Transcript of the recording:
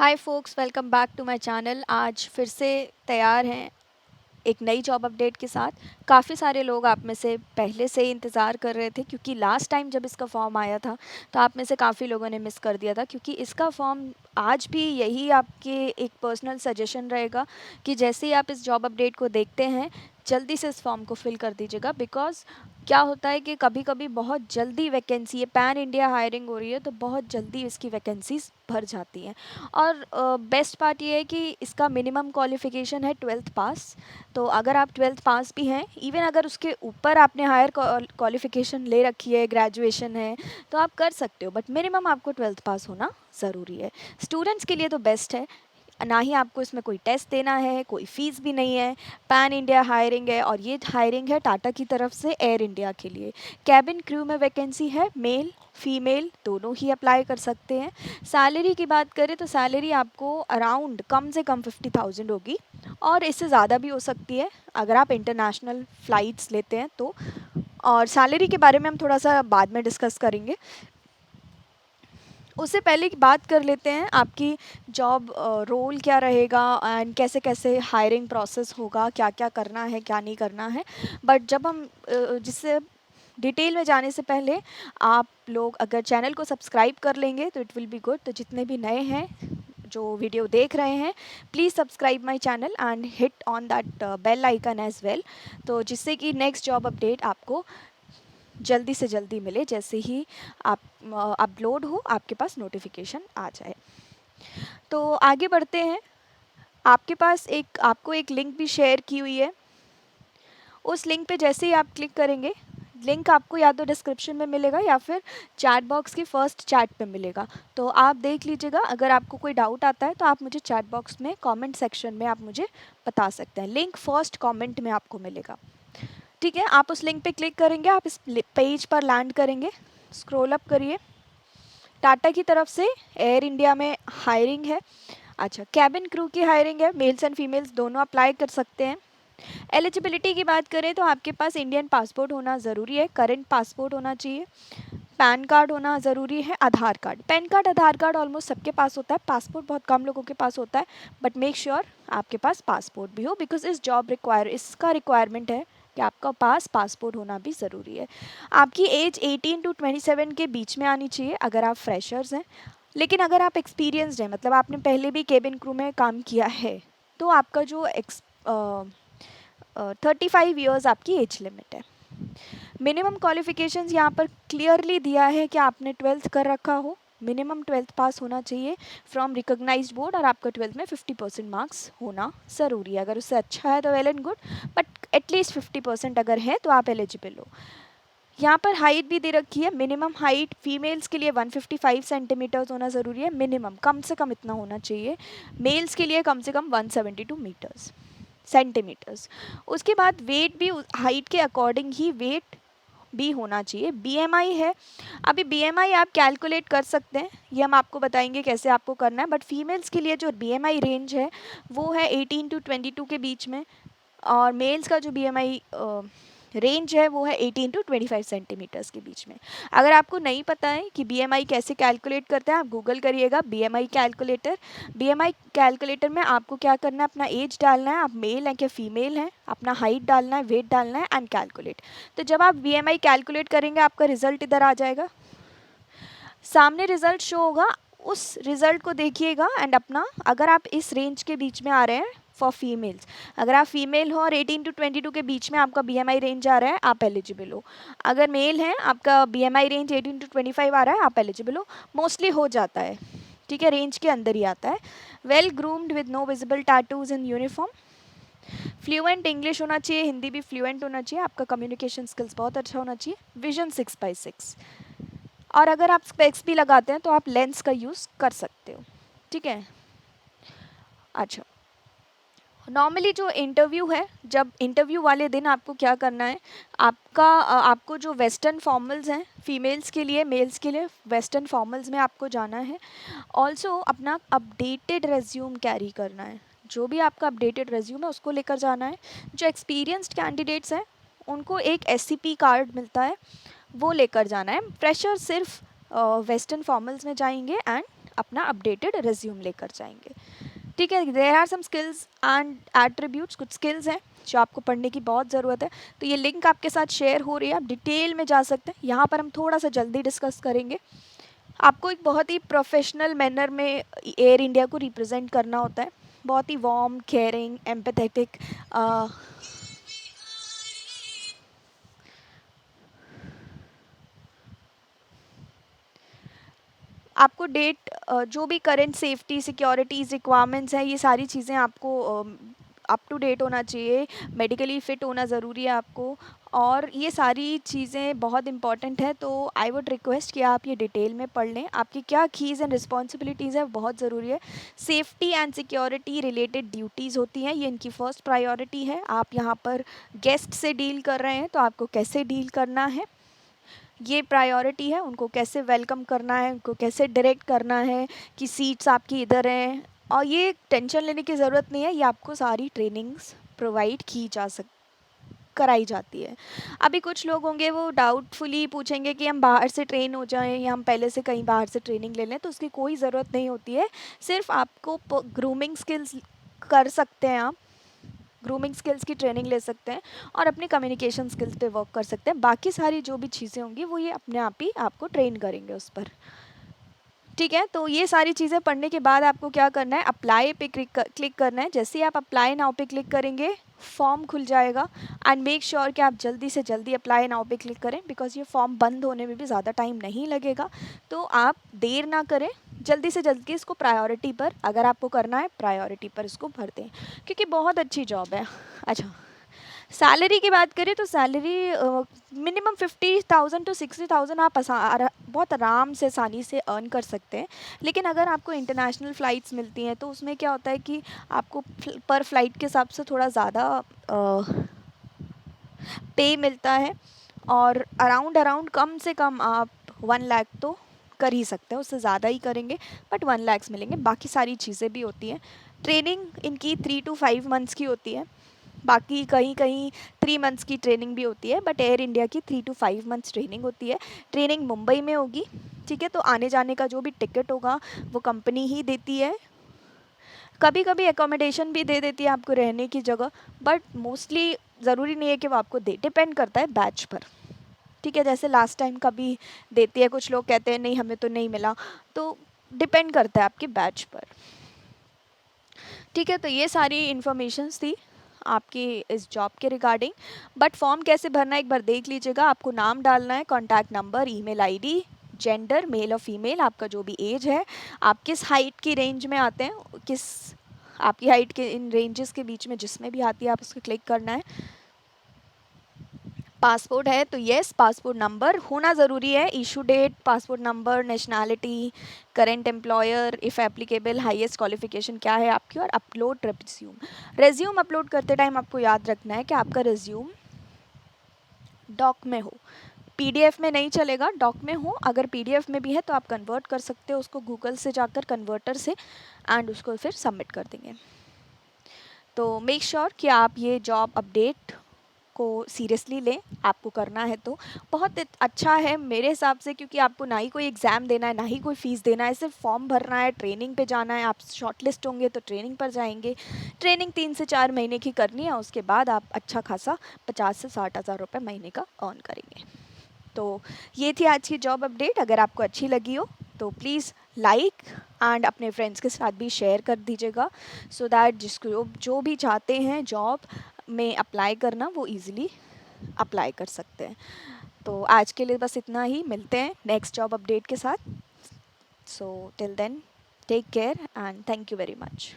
Hi folks, welcome back to my channel. आज फिर से तैयार हैं एक नई जॉब अपडेट के साथ। काफ़ी सारे लोग आप में से पहले से ही इंतज़ार कर रहे थे, क्योंकि लास्ट टाइम जब इसका फॉर्म आया था तो आप में से काफ़ी लोगों ने मिस कर दिया था। क्योंकि इसका फॉर्म आज भी यही आपके एक पर्सनल सजेशन रहेगा कि जैसे ही आप इस जॉब अपडेट को देखते हैं, जल्दी से इस फॉर्म को फिल कर दीजिएगा। बिकॉज़ क्या होता है कि कभी कभी बहुत जल्दी वैकेंसी, ये पैन इंडिया हायरिंग हो रही है तो बहुत जल्दी इसकी वैकेंसीज भर जाती हैं। और बेस्ट पार्ट ये है कि इसका मिनिमम क्वालिफ़िकेशन है 12th पास। तो अगर आप 12th पास भी हैं, इवन अगर उसके ऊपर आपने हायर क्वालिफ़िकेशन ले रखी है, ग्रेजुएशन है, तो आप कर सकते हो। बट मिनिमम आपको 12th पास होना ज़रूरी है। स्टूडेंट्स के लिए तो बेस्ट है, ना ही आपको इसमें कोई टेस्ट देना है, कोई फ़ीस भी नहीं है। पैन इंडिया हायरिंग है और ये हायरिंग है टाटा की तरफ से एयर इंडिया के लिए। कैबिन क्रू में वैकेंसी है, मेल फीमेल दोनों ही अप्लाई कर सकते हैं। सैलरी की बात करें तो सैलरी आपको अराउंड कम से कम 50,000 होगी, और इससे ज़्यादा भी हो सकती है अगर आप इंटरनेशनल फ़्लाइट्स लेते हैं तो। और सैलरी के बारे में हम थोड़ा सा बाद में डिस्कस करेंगे। उससे पहले की बात कर लेते हैं आपकी जॉब रोल क्या रहेगा एंड कैसे कैसे हायरिंग प्रोसेस होगा, क्या क्या करना है क्या नहीं करना है। बट जब हम जिससे डिटेल में जाने से पहले आप लोग अगर चैनल को सब्सक्राइब कर लेंगे तो इट विल बी गुड। तो जितने भी नए हैं जो वीडियो देख रहे हैं, please subscribe my channel and hit on that bell icon as well, तो जिससे कि नेक्स्ट जॉब अपडेट आपको जल्दी से जल्दी मिले। जैसे ही आप अपलोड हो आपके पास नोटिफिकेशन आ जाए। तो आगे बढ़ते हैं। आपके पास आपको एक लिंक भी शेयर की हुई है। उस लिंक पे जैसे ही आप क्लिक करेंगे, लिंक आपको या तो डिस्क्रिप्शन में मिलेगा या फिर चैट बॉक्स की फर्स्ट चैट पे मिलेगा। तो आप देख लीजिएगा। अगर आपको कोई डाउट आता है तो आप मुझे चैट बॉक्स में कमेंट सेक्शन में आप मुझे बता सकते हैं। लिंक फर्स्ट कमेंट में आपको मिलेगा। ठीक है, आप उस लिंक पे क्लिक करेंगे, आप इस पेज पर लैंड करेंगे। स्क्रॉल अप करिए। टाटा की तरफ से एयर इंडिया में हायरिंग है। अच्छा, कैबिन क्रू की हायरिंग है, मेल्स एंड फीमेल्स दोनों अप्लाई कर सकते हैं। एलिजिबिलिटी की बात करें तो आपके पास इंडियन पासपोर्ट होना ज़रूरी है, करंट पासपोर्ट होना चाहिए, पैन कार्ड होना ज़रूरी है, आधार कार्ड। पैन कार्ड आधार कार्ड ऑलमोस्ट सबके पास होता है, पासपोर्ट बहुत कम लोगों के पास होता है। बट मेक श्योर आपके पास पासपोर्ट भी हो, बिकॉज इस जॉब इसका रिक्वायरमेंट है कि आपका पास पासपोर्ट होना भी ज़रूरी है। आपकी एज 18 टू 27 के बीच में आनी चाहिए अगर आप फ्रेशर्स हैं। लेकिन अगर आप एक्सपीरियंसड हैं, मतलब आपने पहले भी केबिन क्रू में काम किया है, तो आपका जो 35 ईयर्स आपकी एज लिमिट है। मिनिमम क्वालिफिकेशंस यहाँ पर क्लियरली दिया है कि आपने 12th कर रखा हो, मिनिमम 12th पास होना चाहिए फ्रॉम रिकॉग्नाइज्ड बोर्ड, और आपका 12th में 50% मार्क्स होना ज़रूरी है। अगर उससे अच्छा है तो well and good, but at least 50% अगर है तो आप एलिजिबल हो। यहाँ पर हाइट भी दे रखी है। मिनिमम हाइट फीमेल्स के लिए 155 सेंटीमीटर्स होना ज़रूरी है, मिनिमम, कम से कम इतना होना चाहिए। मेल्स के लिए कम से कम 172 मीटर्स सेंटीमीटर्स। उसके बाद वेट भी हाइट के अकॉर्डिंग ही वेट भी होना चाहिए। बीएमआई है, अभी बीएमआई आप कैलकुलेट कर सकते हैं, ये हम आपको बताएंगे कैसे आपको करना है। बट फीमेल्स के लिए जो बीएमआई रेंज है वो है 18 टू 22 के बीच में, और मेल्स का जो बीएमआई रेंज है वो है 18 टू 25 सेंटीमीटर्स के बीच में। अगर आपको नहीं पता है कि बीएमआई कैसे कैलकुलेट करते हैं, आप गूगल करिएगा बीएमआई कैलकुलेटर। बीएमआई कैलकुलेटर में आपको क्या करना है, अपना एज डालना है, आप मेल हैं क्या फीमेल हैं, अपना हाइट डालना है, वेट डालना है एंड कैलकुलेट। तो जब आप बीएमआई कैलकुलेट करेंगे आपका रिजल्ट इधर आ जाएगा, सामने रिजल्ट शो होगा। उस रिजल्ट को देखिएगा एंड अपना, अगर आप इस रेंज के बीच में आ रहे हैं फॉर फीमेल्स, अगर आप फीमेल हो और 18 टू 22 के बीच में आपका बीएमआई रेंज आ रहा है, आप एलिजिबल हो। अगर मेल हैं, आपका बीएमआई रेंज 18 टू 25 आ रहा है, आप एलिजिबल हो। मोस्टली हो जाता है, ठीक है, रेंज के अंदर ही आता है। Well groomed with no visible tattoos in uniform. Fluent English होना चाहिए, हिंदी भी फ्लुएंट होना चाहिए, आपका कम्युनिकेशन स्किल्स बहुत अच्छा होना चाहिए। विजन 6/6, और अगर आप स्पेक्स भी लगाते हैं तो आप लेंस का यूज़ कर सकते हो। ठीक है। अच्छा, नॉर्मली जो इंटरव्यू है, जब इंटरव्यू वाले दिन आपको क्या करना है, आपको जो वेस्टर्न फॉर्मल्स हैं फीमेल्स के लिए, मेल्स के लिए वेस्टर्न फॉर्मल्स में आपको जाना है। ऑल्सो अपना अपडेटेड रेज्यूम कैरी करना है, जो भी आपका अपडेटेड रेज्यूम है उसको लेकर जाना है। जो एक्सपीरियंस्ड कैंडिडेट्स हैं उनको एक एससीपी कार्ड मिलता है, वो लेकर जाना है। फ्रेशर सिर्फ वेस्टर्न फॉर्मल्स में जाएंगे एंड अपना अपडेटेड रिज्यूम लेकर जाएंगे। ठीक है, there are some skills and attributes, कुछ स्किल्स हैं जो आपको पढ़ने की बहुत ज़रूरत है। तो ये लिंक आपके साथ शेयर हो रही है, आप डिटेल में जा सकते हैं। यहाँ पर हम थोड़ा सा जल्दी डिस्कस करेंगे। आपको एक बहुत ही प्रोफेशनल मैनर में एयर इंडिया को रिप्रेजेंट करना होता है, बहुत ही वार्म, केयरिंग, एम्पैथेटिक। आपको डेट, जो भी करंट सेफ्टी सिक्योरिटीज़ रिक्वायरमेंट्स हैं, ये सारी चीज़ें आपको अप टू डेट होना चाहिए, मेडिकली फ़िट होना ज़रूरी है आपको, और ये सारी चीज़ें बहुत इंपॉर्टेंट है। तो आई वुड रिक्वेस्ट कि आप ये डिटेल में पढ़ लें, आपकी क्या कीज़ एंड रिस्पॉन्सिबिलिटीज़ है, बहुत ज़रूरी है। Safety and security related duties होती हैं, ये इनकी फ़र्स्ट प्रायोरिटी है। आप यहाँ पर गेस्ट से डील कर रहे हैं, तो आपको कैसे डील करना है ये प्रायोरिटी है। उनको कैसे वेलकम करना है, उनको कैसे डायरेक्ट करना है कि सीट्स आपकी इधर हैं, और ये टेंशन लेने की ज़रूरत नहीं है, ये आपको सारी ट्रेनिंग्स प्रोवाइड की जा कराई जाती है। अभी कुछ लोग होंगे वो डाउटफुली पूछेंगे कि हम बाहर से ट्रेन हो जाएं या हम पहले से कहीं बाहर से ट्रेनिंग ले लें, तो उसकी कोई ज़रूरत नहीं होती है। सिर्फ आपको ग्रूमिंग स्किल्स कर सकते हैं, आप ग्रूमिंग स्किल्स की ट्रेनिंग ले सकते हैं और अपनी कम्युनिकेशन स्किल्स पे वर्क कर सकते हैं। बाकी सारी जो भी चीज़ें होंगी वो ये अपने आप ही आपको ट्रेन करेंगे उस पर। ठीक है, तो ये सारी चीज़ें पढ़ने के बाद आपको क्या करना है, अप्लाई पे क्लिक करना है। जैसे ही आप अप्लाई नाउ पे क्लिक करेंगे, फॉर्म खुल जाएगा। एंड मेक श्योर कि आप जल्दी से जल्दी अप्लाई नाउ पे क्लिक करें, बिकॉज ये फॉर्म बंद होने में भी ज़्यादा टाइम नहीं लगेगा। तो आप देर ना करें, जल्दी से जल्दी इसको प्रायोरिटी पर, अगर आपको करना है प्रायोरिटी पर इसको भर दें, क्योंकि बहुत अच्छी जॉब है। अच्छा, सैलरी की बात करें तो सैलरी मिनिमम 50,000 टू 60,000 आप बहुत आराम से आसानी से अर्न कर सकते हैं। लेकिन अगर आपको इंटरनेशनल फ़्लाइट्स मिलती हैं तो उसमें क्या होता है कि आपको पर फ्लाइट के हिसाब से थोड़ा ज़्यादा पे मिलता है, और अराउंड अराउंड कम से कम आप 1 लाख तो कर ही सकते हैं, उससे ज़्यादा ही करेंगे बट 1 लाख मिलेंगे। बाकी सारी चीज़ें भी होती हैं। ट्रेनिंग इनकी 3 to 5 मंथ्स की होती है, बाकी कहीं कहीं 3 मंथ्स की ट्रेनिंग भी होती है, बट एयर इंडिया की 3 to 5 मंथ्स ट्रेनिंग होती है। ट्रेनिंग मुंबई में होगी। ठीक है, तो आने जाने का जो भी टिकट होगा वो कंपनी ही देती है। कभी कभी एकोमोडेशन भी दे देती है आपको रहने की जगह, बट मोस्टली ज़रूरी नहीं है कि वो आपको दे, डिपेंड करता है बैच पर। ठीक है, जैसे लास्ट टाइम कभी देती है, कुछ लोग कहते हैं नहीं हमें तो नहीं मिला, तो डिपेंड करता है आपके बैच पर। ठीक है, तो ये सारी इन्फॉर्मेशंस थी आपकी इस जॉब के रिगार्डिंग। बट फॉर्म कैसे भरना है एक बार देख लीजिएगा। आपको नाम डालना है, contact number, email ID, gender male और फीमेल, आपका जो भी एज है, आप किस हाइट की रेंज में आते हैं, किस आपकी हाइट के इन रेंजेस के बीच में जिसमें भी आती है आप उसको क्लिक करना है। पासपोर्ट है तो येस, पासपोर्ट नंबर होना ज़रूरी है, issue date, passport number, nationality, current employer, if applicable, highest qualification क्या है आपकी, और अपलोड रिज्यूम। रिज्यूम अपलोड करते टाइम आपको याद रखना है कि आपका रिज्यूम डॉक में हो, पीडीएफ में नहीं चलेगा, डॉक में हो। अगर पीडीएफ में भी है तो आप कन्वर्ट कर सकते हो उसको गूगल से जाकर कन्वर्टर से, एंड उसको फिर सबमिट कर देंगे। तो मेक श्योर कि आप ये जॉब अपडेट को सीरियसली लें, आपको करना है तो बहुत अच्छा है मेरे हिसाब से, क्योंकि आपको ना ही कोई एग्ज़ाम देना है, ना ही कोई फ़ीस देना है, सिर्फ फॉर्म भरना है, ट्रेनिंग पे जाना है। आप शॉर्टलिस्ट होंगे तो ट्रेनिंग पर जाएंगे, ट्रेनिंग 3 से 4 महीने की करनी है, उसके बाद आप अच्छा खासा 50 से 60 हज़ार रुपये महीने का अर्न करेंगे। तो ये थी आज की जॉब अपडेट। अगर आपको अच्छी लगी हो तो प्लीज़ लाइक एंड अपने फ्रेंड्स के साथ भी शेयर कर दीजिएगा, सो दैट जिसको जो भी चाहते हैं जॉब में अप्लाई करना वो इजीली अप्लाई कर सकते हैं। तो आज के लिए बस इतना ही, मिलते हैं नेक्स्ट जॉब अपडेट के साथ। So till then take care and thank you very much.